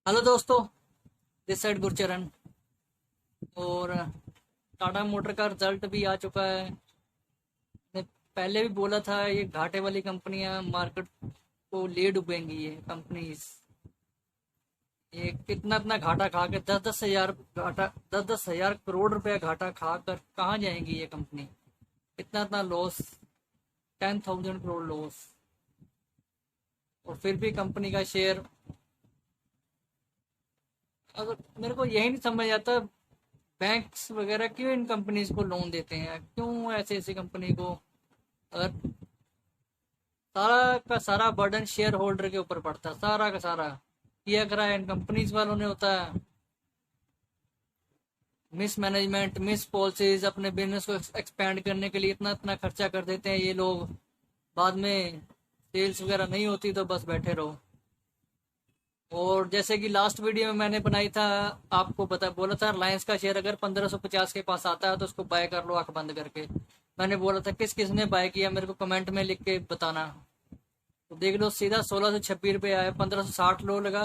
Hello दोस्तों। This side Gurcharan. और Tata motor का रिजल्ट भी आ चुका है। मैं पहले भी बोला था ये घाटे वाली कंपनियां मार्केट को ले डूबेंगी। ये कंपनीज ये कितना इतना घाटा खा के 10-10 हजार घाटा 10-10 हजार करोड़ रुपया घाटा खा कर कहाँ जाएंगी ये कंपनी। इतना इतना लॉस, 10,000 करोड़ लॉस। और फिर भी कंपनी का शेयर, अगर मेरे को यही नहीं समझ आता, बैंक्स वगैरह क्यों इन कंपनीज को लोन देते हैं, क्यों ऐसे ऐसी कंपनी को। अगर सारा का सारा बर्डन शेयर होल्डर के ऊपर पड़ता है, सारा का सारा किया करा इन कंपनीज वालों ने होता है। मिस मैनेजमेंट, मिस पॉलिसीज, अपने बिजनेस को एक्सपेंड करने के लिए इतना इतना खर्चा कर देते हैं ये लोग। बाद में सेल्स वगैरह नहीं होती तो बस बैठे रहो। और जैसे कि लास्ट वीडियो में मैंने बनाई था, आपको बता बोला था रिलायंस का शेयर अगर 1550 के पास आता है तो उसको बाय कर लो आंख बंद करके। मैंने बोला था, किस किस ने बाय किया मेरे को कमेंट में लिख के बताना। तो देख लो, सीधा 1626 रुपये आया, 1560 लो लगा,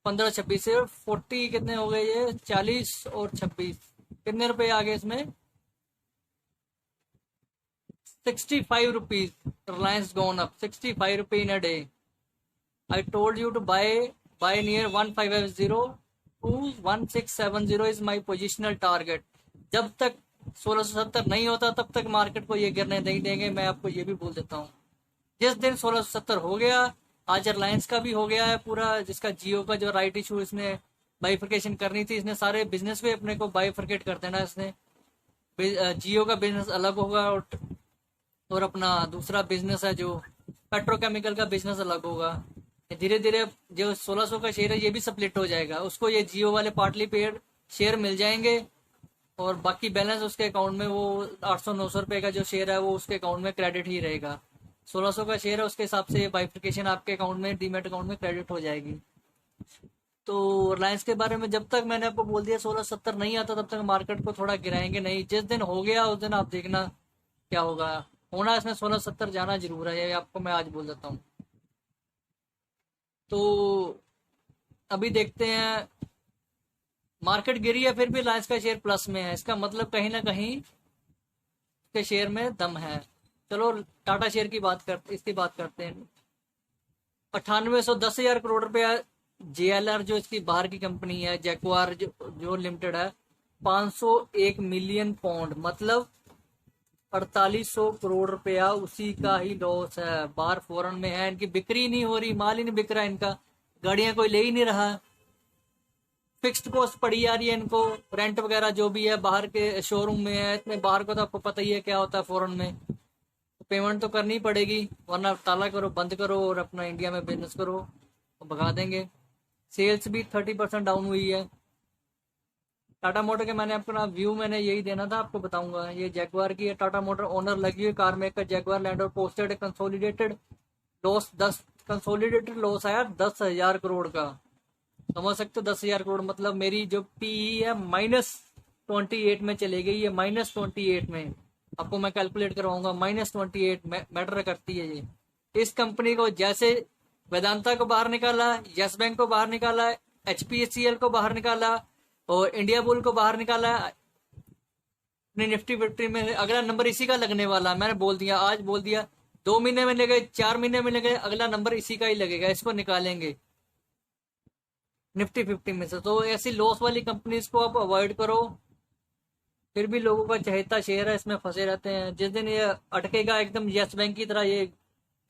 1526 से 40 कितने हो गए, ये 40 और 26 कितने रुपए आ गए इसमें, 65 रुपीज। रिलायंस गॉन अप 65 रुपये in a day. I told you to buy near 1550 to 1670 is my positional target। जब तक 1670 नहीं होता तब तक मार्केट को ये गिरने नहीं देंगे, मैं आपको ये भी बोल देता हूँ। जिस दिन 1670 हो गया, आज रिलायंस का भी हो गया है पूरा, जिसका जियो का जो राइट इशू इसने बाइफर्केशन करनी थी, इसने सारे बिजनेस पे अपने को बाइफर्केट कर देना इसने। जियो का बिजनेस अलग होगा और अपना दूसरा बिजनेस है जो पेट्रोकेमिकल का बिजनेस अलग होगा। धीरे धीरे जो 1600 का शेयर है ये भी स्प्लिट हो जाएगा, उसको ये जियो वाले पार्टली पेड शेयर मिल जाएंगे और बाकी बैलेंस उसके अकाउंट में, वो 800-900 रुपए का जो शेयर है वो उसके अकाउंट में क्रेडिट ही रहेगा। 1600 का शेयर है, उसके हिसाब से बाइफिकेशन आपके अकाउंट में, डीमेट अकाउंट में क्रेडिट हो जाएगी। तो रिलायंस के बारे में जब तक मैंने आपको बोल दिया 1670 नहीं आता तब तक मार्केट को थोड़ा गिराएंगे नहीं। जिस दिन हो गया उस दिन आप देखना क्या होगा। होना इसमें 1670 जाना जरूर है, ये आपको मैं आज बोल देता हूँ। तो अभी देखते हैं, मार्केट गिरी है फिर भी रिलायंस का शेयर प्लस में है, इसका मतलब कहीं ना कहीं के शेयर में दम है। चलो टाटा शेयर की बात करते, इसकी बात करते हैं। 9810 10,000 करोड़ रुपया JLR जो इसकी बाहर की कंपनी है, जैक्वार जो लिमिटेड है, 501 मिलियन पाउंड मतलब 4800 करोड़ रुपया उसी का ही लॉस है। बाहर फॉरेन में है, इनकी बिक्री नहीं हो रही, माल ही नहीं बिक रहा इनका, गाड़ियां कोई ले ही नहीं रहा। फिक्स्ड कॉस्ट पड़ी आ रही है इनको, रेंट वगैरह जो भी है बाहर के शोरूम में है, इतने बाहर को तो आपको पता ही है क्या होता है फॉरेन में। तो पेमेंट तो करनी पड़ेगी, वरना ताला करो बंद करो और अपना इंडिया में बिजनेस करो तो भगा देंगे। सेल्स भी 30% डाउन हुई है। टाटा मोटर के मैंने अपना व्यू मैंने यही देना था, आपको बताऊंगा। ये जैगवार की है, टाटा मोटर ओनर लगी हुई कार मेकर जैगवार लैंड और posted consolidated loss 10, consolidated loss आया 10,000 करोड़ का। समझ सकते हो 10,000 करोड़ मतलब मेरी जो पीई है -28 में चले गई है, -28 में। आपको मैं कैलकुलेट करवाऊंगा, -28 मैटर करती है ये। इस कंपनी को जैसे वेदांता को बाहर निकाला, यस बैंक को बाहर निकाला, HPCL को बाहर निकाला और इंडिया बुल को बाहर निकाला अपनी निफ्टी फिफ्टी में, अगला नंबर इसी का लगने वाला। मैंने बोल दिया, आज बोल दिया, 2 महीने में लगे, 4 महीने में लगे, अगला नंबर इसी का ही लगेगा, इसको निकालेंगे निफ्टी फिफ्टी में से। तो ऐसी लॉस वाली कंपनीज को आप अवॉइड करो। फिर भी लोगों का चहेता शेयर है, इसमें फंसे रहते हैं। जिस दिन ये अटकेगा एकदम यस बैंक की तरह, ये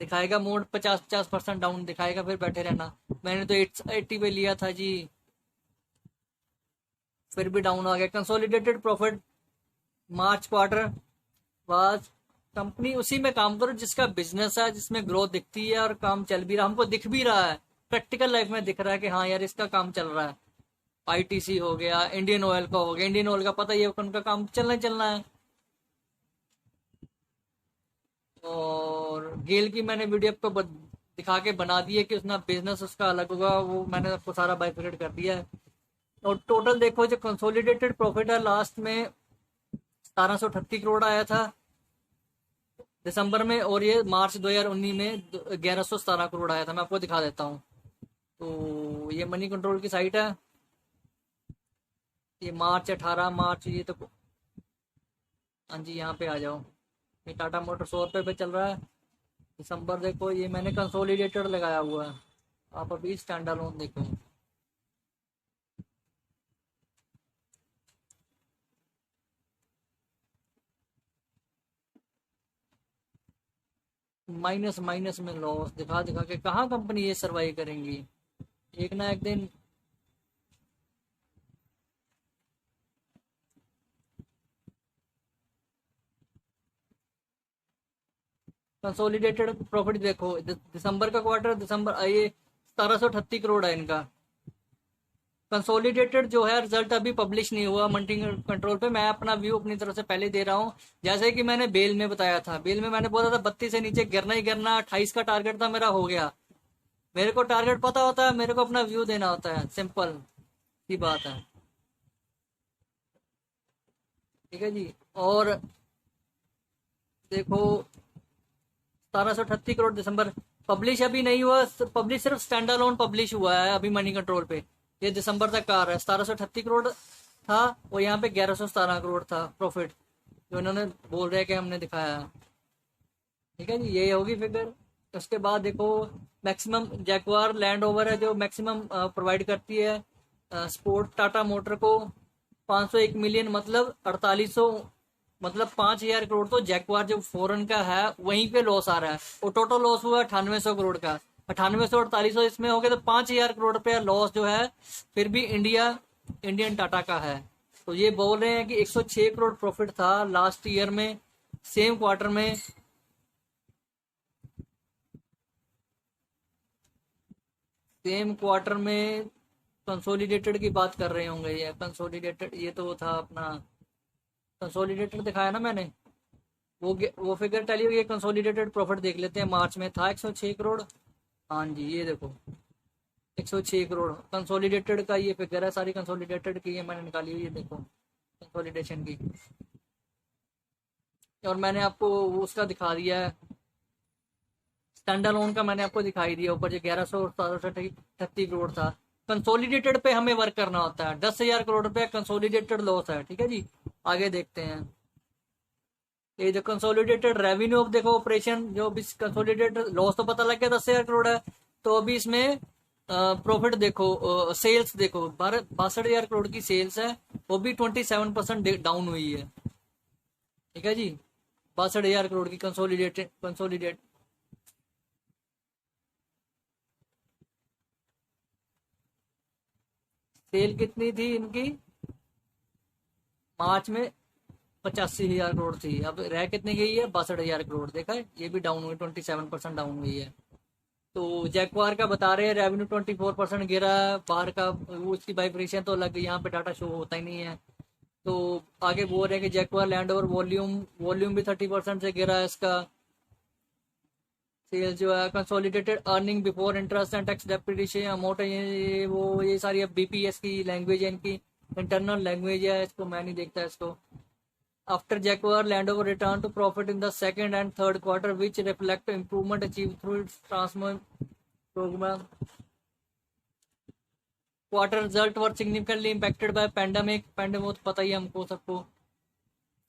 दिखाएगा मोड 50-50% डाउन दिखाएगा, फिर बैठे रहना। मैंने तो 80 पे लिया था जी, फिर भी डाउन आ गया। कंसोलिडेटेड प्रॉफिट मार्च क्वार्टर बाद, कंपनी उसी में काम करो जिसका बिजनेस है, जिसमें ग्रोथ दिखती है और काम चल भी रहा, हमको दिख भी रहा है, प्रैक्टिकल लाइफ में दिख रहा है कि हाँ यार इसका काम चल रहा है। ITC हो गया, इंडियन ऑयल का हो गया, इंडियन ऑयल का पता ही है उनका काम चलना ही चलना है। और गेल की मैंने वीडियो आपको दिखा के बना दी है कि उसना बिजनेस उसका अलग होगा, वो मैंने आपको सारा बाइफिकेट कर दिया है। और टोटल देखो, जो कंसोलिडेटेड प्रॉफिट है लास्ट में 1738 करोड़ आया था दिसंबर में, और ये मार्च 2019 में 1117 करोड़ आया था। मैं आपको दिखा देता हूँ। तो ये मनी कंट्रोल की साइट है। ये मार्च 18 मार्च, ये तो हाँ जी यहाँ पे आ जाओ। ये टाटा मोटर 100 रुपये पे चल रहा है। दिसंबर देखो, ये मैंने कंसोलिडेटेड लगाया हुआ है। आप अभी स्टैंड अलोन देखो। माइनस माइनस में लॉस दिखा दिखा के कहाँ कंपनी ये सरवाइव करेंगी, एक ना एक दिन। कंसोलिडेटेड प्रॉफिट देखो, दिसंबर का क्वार्टर, दिसंबर ये 1738 करोड़ है इनका। कंसोलिडेटेड जो है रिजल्ट अभी पब्लिश नहीं हुआ मंडी कंट्रोल पे। मैं अपना व्यू अपनी तरफ से पहले दे रहा हूँ। जैसे कि मैंने बेल में बताया था, बेल में मैंने बोला था 32 से नीचे गिरना ही गिरना, 28 का टारगेट था मेरा, हो गया। मेरे को टारगेट पता होता है, मेरे को अपना व्यू देना होता है, सिंपल सी बात है। ठीक है जी। और देखो 1738 करोड़ दिसंबर पब्लिश अभी नहीं हुआ, पब्लिश सिर्फ स्टैंड अलोन पब्लिश हुआ है अभी मनी कंट्रोल पे। ये दिसंबर तक का आ रहा है। 1738 करोड़ था और यहाँ पे 1117 करोड़ था प्रॉफिट, जो इन्होंने बोल रहे हैं कि हमने दिखाया है। ठीक है जी, ये होगी फिगर। उसके बाद देखो मैक्सिमम जैक्वार लैंड ओवर है जो मैक्सिमम प्रोवाइड करती है स्पोर्ट टाटा मोटर को। 501 मिलियन मतलब 4800, मतलब 5000 करोड़ तो जैक्वार जो फॉरेन का है वहीं पे लॉस आ रहा है। और टोटल लॉस हुआ 9800 करोड़ का। 9800 4800 इसमें हो गया तो 5000 करोड़ रुपया लॉस जो है फिर भी इंडियन टाटा का है। तो ये बोल रहे हैं कि 106 करोड़ प्रॉफिट था लास्ट ईयर में, सेम क्वार्टर में। सेम क्वार्टर में कंसोलिडेटेड की बात कर रहे होंगे, ये कंसोलिडेटेड, ये तो था अपना कंसोलिडेटेड दिखाया ना मैंने, वो फिगर टैली हुई है। कंसोलिडेटेड प्रॉफिट देख लेते हैं, मार्च में था 106 करोड़। हाँ जी ये देखो 106 करोड़ कंसोलिडेटेड का ये फिगर है, सारी कंसोलिडेटेड की ये मैंने निकाली हुई है, देखो कंसोलिडेशन की। और मैंने आपको उसका दिखा दिया है, स्टैंड अलोन का मैंने आपको दिखाई दिया ऊपर, जो 1138 करोड़ था। कंसोलिडेटेड पे हमें वर्क करना होता है। 10,000 करोड़ रुपया कंसोलिडेटेड लॉस है। ठीक है जी, आगे देखते हैं। ये जो कंसोलिडेटेड रेवेन्यू ऑफ देखो ऑपरेशन, जो भी कंसोलिडेटेड लॉस तो पता लग गया 10,000 करोड़ है, तो अभी इसमें प्रॉफिट देखो, सेल्स देखो 62,000 करोड़ की सेल्स है, वो भी 27% डाउन हुई है। ठीक है जी, 62,000 करोड़ की कंसोलिडेट सेल कितनी थी इनकी मार्च में? 85,000 करोड़ थी। अब रह कितनी गई है? 62,000 करोड़। देखा है, ये भी डाउन हुई, 27% डाउन हुई है। तो जैक्वार का बता रहे हैं रेवेन्यू 24% गिरा है, बाहर का वो उसकी वाइब्रेशन तो अलग, यहाँ पे डाटा शो होता ही नहीं है। तो आगे बोल रहे हैं कि जैक्वार लैंड ओवर वॉल्यूम वॉल्यूम भी 30% से गिरा है इसका। सेल्स जो है consolidated earning before interest and tax depreciation amount है, ये सारी अब बीपीएस की लैंग्वेज है, इनकी इंटरनल लैंग्वेज है, इसको मैं नहीं देखता इसको। After Jaguar Land Rover returned to profit in the second and third quarter, which reflect improvement achieved through its transformation program. Quarter result were significantly impacted by pandemic. Pandemic तो पता ही है हमको सबको।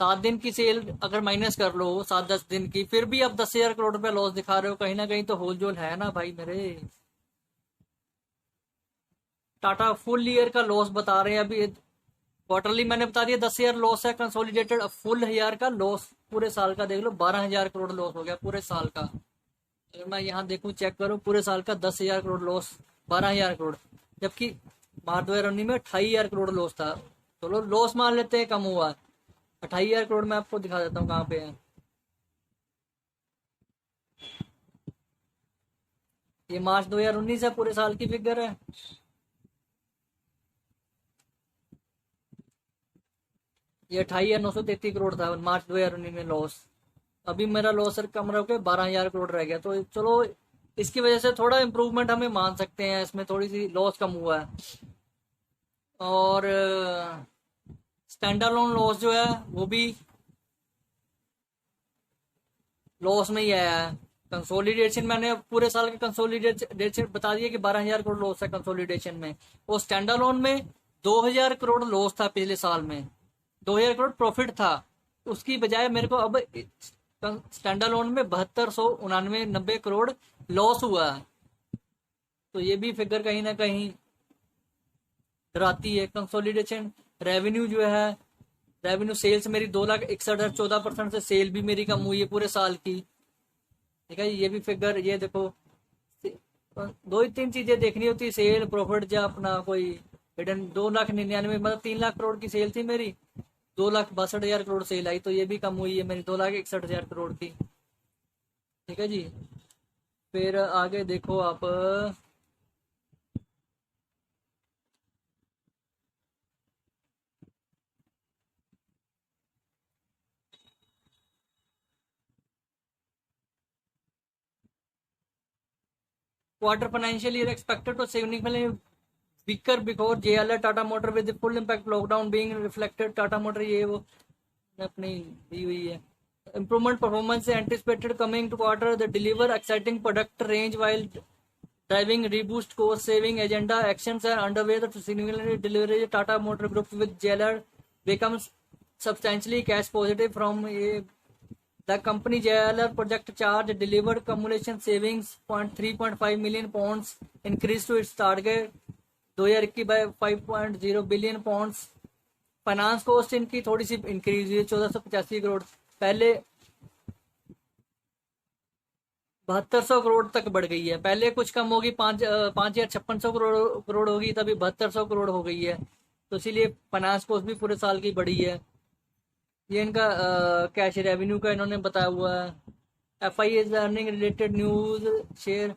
7 दिन की सेल अगर माइनस कर लो, 7-10 दिन की, फिर भी आप 10,000 करोड़ रुपया लॉस दिखा रहे हो, कहीं ना कहीं तो होलजोल है ना भाई मेरे। टाटा फुल ईयर का लॉस बता रहे हैं अभी। क्वार्टरली मैंने बता दिया 10,000 लॉस है कंसोलिडेटेड। अब फुल ईयर का लॉस पूरे साल का देख लो, 12,000 करोड़ लॉस हो गया पूरे साल का। अगर मैं यहाँ देखूं चेक करूं पूरे साल का 10,000 करोड़ लॉस, 12,000 करोड़, जबकि मार्च 2019 में 28,000 करोड़ लॉस था। चलो लॉस मान लेते हैं कम हुआ। 28,000 करोड़ मैं आपको दिखा देता हूँ कहाँ पे है। ये मार्च 2019 है, पूरे साल की फिगर है। ये 28,933 करोड़ था मार्च 2019 में लॉस। अभी मेरा लॉस सर कम रह के 12,000 करोड़ रह गया, तो चलो इसकी वजह से थोड़ा इम्प्रूवमेंट हमें मान सकते हैं, इसमें थोड़ी सी लॉस कम हुआ है। और स्टैंड अलोन लॉस जो है वो भी लॉस में ही आया है। कंसोलिडेशन मैंने पूरे साल के कंसोलिडेशन बता दिया कि 12,000 करोड़ लॉस है कंसोलिडेशन में। और स्टैंड अलोन में 2,000 करोड़ लॉस था पिछले साल में, 2,000 करोड़ प्रॉफिट था। उसकी बजाय मेरे को अब स्टैंड अलोन में 7299 लॉस हुआ है। तो ये भी फिगर कहीं ना कहीं डराती है। कंसोलिडेशन रेवेन्यू जो है, रेवेन्यू सेल्स मेरी 2,61,000, 14% से सेल भी मेरी कम हुई है पूरे साल की। ठीक है, ये भी फिगर, ये देखो, दो ही तीन चीजें देखनी होती, सेल, प्रॉफिट, या अपना कोई हिडन। 2,99,000 मतलब 3 लाख करोड़ की सेल थी मेरी, 2,62,000 करोड़ सेल आई, तो ये भी कम हुई है मेरी 2,61,000 करोड़ की। ठीक है जी। फिर आगे देखो आप, quarter financial year expected to significantly weaker because JLR Tata Motor with the full impact lockdown being reflected, Tata Motor ये वो अपनी दी हुई है। Improvement performance anticipated coming to quarter, the deliver exciting product range while driving reboost cost saving agenda. Actions are underway to significantly deliver Tata Motor Group with JLR becomes substantially cash positive from a the company JLR project charge delivered cumulation savings 3.5 million pounds, increased to its target 2021 by 5.0 billion pounds. Finance cost इनकी थोड़ी सी increase हुई है, 1485 करोड़, पहले 7200 करोड़ तक बढ़ गई है। पहले कुछ कम होगी, 5,5600 करोड़ होगी, तभी 7200 करोड़ हो गई है। तो इसीलिए फाइनेंस कॉस्ट भी पूरे साल की बढ़ी है। ये इनका कैश रेवेन्यू का इन्होंने बताया हुआ है। FI is earning related news, share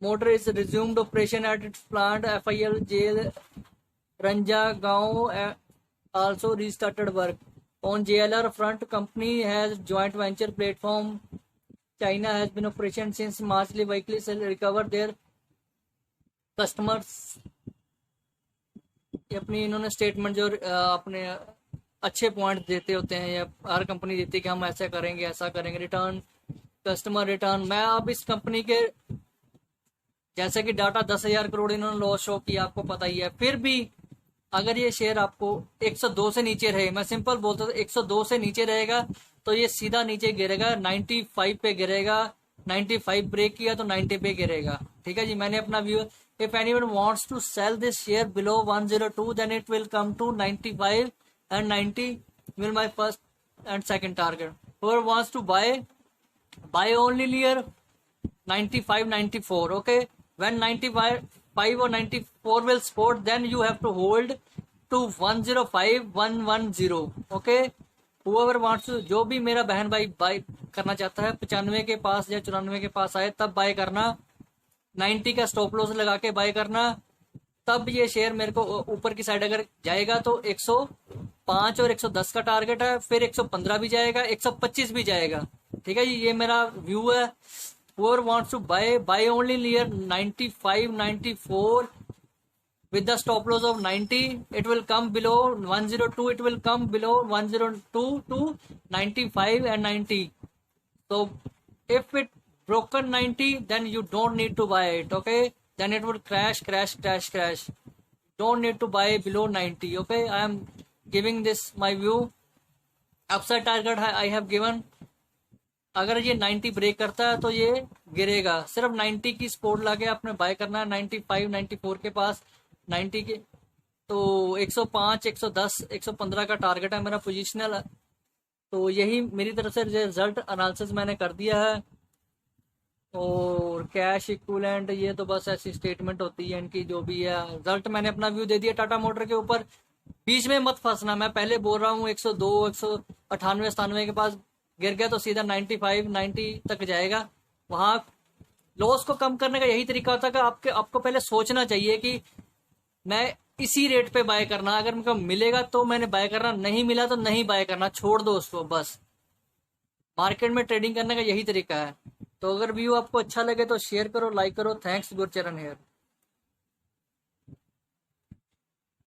motor is resumed operation at its plant, FIL जेल रंजा गांव also restarted work. On JLR front, company has joint venture platform. China has been operation since March. Vehicles recover their customers. अपनी इन्होंने statement जो अपने अच्छे point देते होते हैं, या हर कंपनी देती है कि हम ऐसा करेंगे, ऐसा करेंगे। Return, customer return. मैं अब इस कंपनी के, जैसे कि डाटा 10,000 करोड़ इन्होंने लॉस शो किया, आपको पता ही है, फिर भी अगर ये शेयर आपको 102 से नीचे रहे, मैं सिंपल बोलता हूँ, 102 से नीचे रहेगा तो ये सीधा नीचे गिरेगा, 95 पे गिरेगा। 95 ब्रेक किया तो 90 पे गिरेगा। ठीक है जी, मैंने अपना view, if anyone wants to sell this share below 102 then it will come to 95 and 90 will my first and second target. Whoever wants to buy only near 95, 94. Okay, when 95 or 94 will support, then you have to hold to 105, 110. Okay, whoever wants to, जो भी मेरा बहन भाई bye करना चाहता है 95 के पास या 94 के पास आए तब बाय करना, 90 का स्टॉप लॉस लगा के बाय करना। तब ये शेयर मेरे को ऊपर की साइड अगर जाएगा तो 105 और 110 का टारगेट है, फिर 115 भी जाएगा, 125 भी जाएगा। ठीक है जी, ये मेरा व्यू है। Whoever wants to buy only near 95, 94 with the stop loss of 90. It will come below 102. It will come below 102 to 95 and 90. So if it broken 90, then you don't need to buy it. Okay, then it will crash. Don't need to buy below 90. Okay, I am giving this my view. Upside target I have given. अगर ये 90 break करता है तो ये गिरेगा। सिर्फ 90 की support लाके आपने बाय करना है, 95, 94 के पास, 90 के तो 105, 110, 115 का टारगेट है मेरा पोजिशनल। तो यही मेरी तरफ से रिजल्ट एनालिसिस मैंने कर दिया है। और कैश इक्विवेलेंट, ये तो बस ऐसी स्टेटमेंट होती है इनकी, जो भी है। रिजल्ट मैंने अपना व्यू दे दिया टाटा मोटर के ऊपर। बीच में मत फंसना, मैं पहले बोल रहा हूँ 102, 198, 97 के पास गिर गया तो सीधा 95, 90 तक जाएगा। वहां लॉस को कम करने का यही तरीका होता है कि आपको पहले सोचना चाहिए कि मैं इसी रेट पे बाय करना, अगर मेरे को मिलेगा तो मैंने बाय करना, नहीं मिला तो नहीं बाय करना, छोड़ दो उसको। बस मार्केट में ट्रेडिंग करने का यही तरीका है। तो अगर व्यू आपको अच्छा लगे तो शेयर करो, लाइक करो। Thanks, Gurcharan hair.